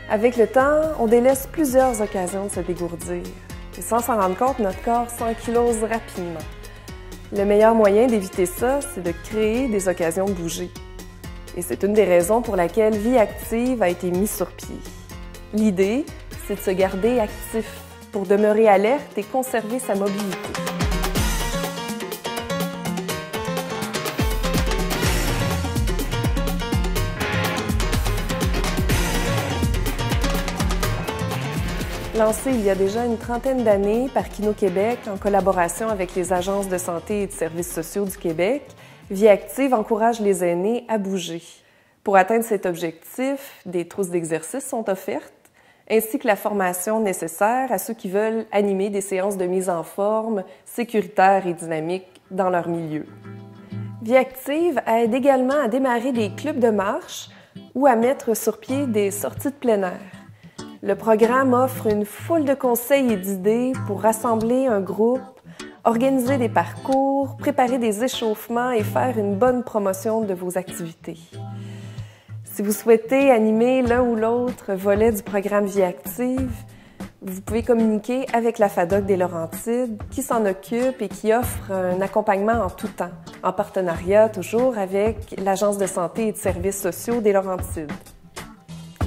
Avec le temps, on délaisse plusieurs occasions de se dégourdir. Et sans s'en rendre compte, notre corps s'ankylose rapidement. Le meilleur moyen d'éviter ça, c'est de créer des occasions de bouger. Et c'est une des raisons pour laquelle Vie Active a été mise sur pied. L'idée, c'est de se garder actif pour demeurer alerte et conserver sa mobilité. Lancée il y a déjà une trentaine d'années par Kino Québec en collaboration avec les agences de santé et de services sociaux du Québec, Vie Active encourage les aînés à bouger. Pour atteindre cet objectif, des trousses d'exercice sont offertes, ainsi que la formation nécessaire à ceux qui veulent animer des séances de mise en forme sécuritaires et dynamiques dans leur milieu. Vie Active aide également à démarrer des clubs de marche ou à mettre sur pied des sorties de plein air. Le programme offre une foule de conseils et d'idées pour rassembler un groupe, organiser des parcours, préparer des échauffements et faire une bonne promotion de vos activités. Si vous souhaitez animer l'un ou l'autre volet du programme Vie Active, vous pouvez communiquer avec la FADOC des Laurentides qui s'en occupe et qui offre un accompagnement en tout temps, en partenariat toujours avec l'Agence de santé et de services sociaux des Laurentides.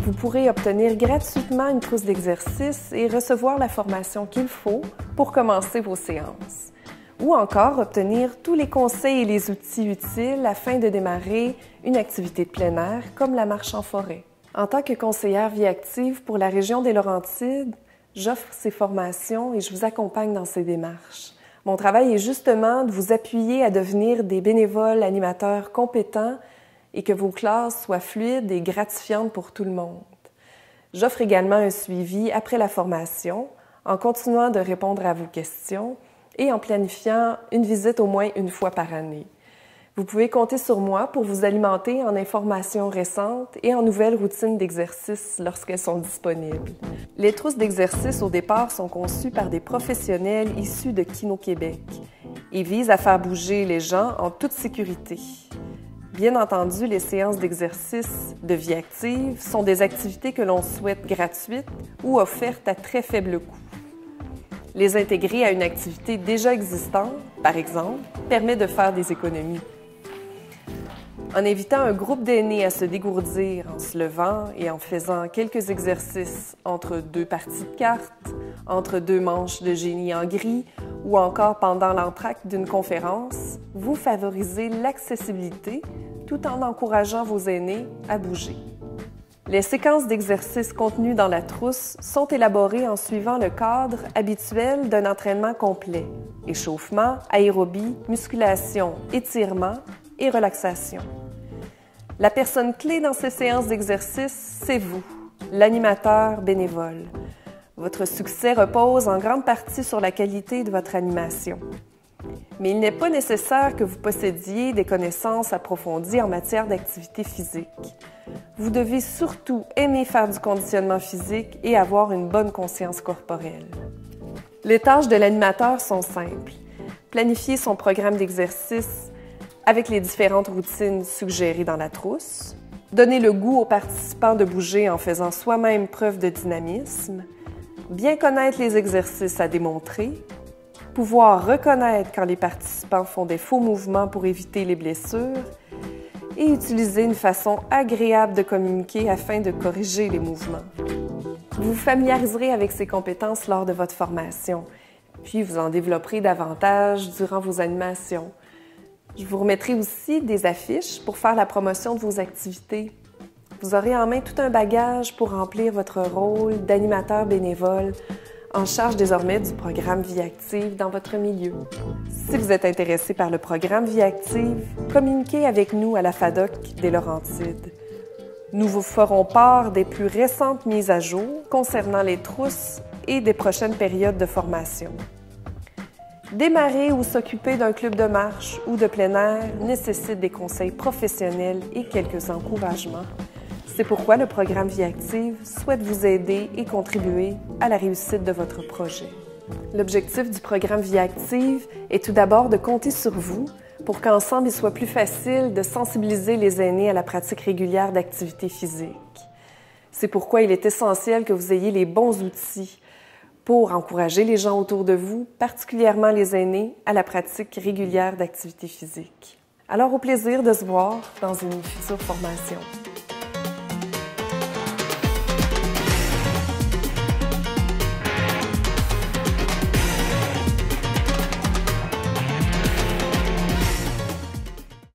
Vous pourrez obtenir gratuitement une trousse d'exercice et recevoir la formation qu'il faut pour commencer vos séances. Ou encore obtenir tous les conseils et les outils utiles afin de démarrer une activité de plein air comme la marche en forêt. En tant que conseillère Vie Active pour la région des Laurentides, j'offre ces formations et je vous accompagne dans ces démarches. Mon travail est justement de vous appuyer à devenir des bénévoles animateurs compétents et que vos classes soient fluides et gratifiantes pour tout le monde. J'offre également un suivi après la formation, en continuant de répondre à vos questions et en planifiant une visite au moins une fois par année. Vous pouvez compter sur moi pour vous alimenter en informations récentes et en nouvelles routines d'exercice lorsqu'elles sont disponibles. Les trousses d'exercice au départ sont conçues par des professionnels issus de Kino Québec et visent à faire bouger les gens en toute sécurité. Bien entendu, les séances d'exercice de Vie Active sont des activités que l'on souhaite gratuites ou offertes à très faible coût. Les intégrer à une activité déjà existante, par exemple, permet de faire des économies. En invitant un groupe d'aînés à se dégourdir en se levant et en faisant quelques exercices entre deux parties de cartes, entre deux manches de génie en gris ou encore pendant l'entracte d'une conférence, vous favorisez l'accessibilité tout en encourageant vos aînés à bouger. Les séquences d'exercices contenues dans la trousse sont élaborées en suivant le cadre habituel d'un entraînement complet: échauffement, aérobie, musculation, étirement et relaxation. La personne clé dans ces séances d'exercice, c'est vous, l'animateur bénévole. Votre succès repose en grande partie sur la qualité de votre animation. Mais il n'est pas nécessaire que vous possédiez des connaissances approfondies en matière d'activité physique. Vous devez surtout aimer faire du conditionnement physique et avoir une bonne conscience corporelle. Les tâches de l'animateur sont simples. Planifier son programme d'exercice avec les différentes routines suggérées dans la trousse, donner le goût aux participants de bouger en faisant soi-même preuve de dynamisme, bien connaître les exercices à démontrer, pouvoir reconnaître quand les participants font des faux mouvements pour éviter les blessures et utiliser une façon agréable de communiquer afin de corriger les mouvements. Vous vous familiariserez avec ces compétences lors de votre formation, puis vous en développerez davantage durant vos animations. Je vous remettrai aussi des affiches pour faire la promotion de vos activités. Vous aurez en main tout un bagage pour remplir votre rôle d'animateur bénévole en charge désormais du programme Vie Active dans votre milieu. Si vous êtes intéressé par le programme Vie Active, communiquez avec nous à la FADOC des Laurentides. Nous vous ferons part des plus récentes mises à jour concernant les trousses et des prochaines périodes de formation. Démarrer ou s'occuper d'un club de marche ou de plein air nécessite des conseils professionnels et quelques encouragements. C'est pourquoi le programme Vie Active souhaite vous aider et contribuer à la réussite de votre projet. L'objectif du programme Vie Active est tout d'abord de compter sur vous pour qu'ensemble il soit plus facile de sensibiliser les aînés à la pratique régulière d'activités physiques. C'est pourquoi il est essentiel que vous ayez les bons outils pour encourager les gens autour de vous, particulièrement les aînés, à la pratique régulière d'activité physique. Alors, au plaisir de se voir dans une future formation.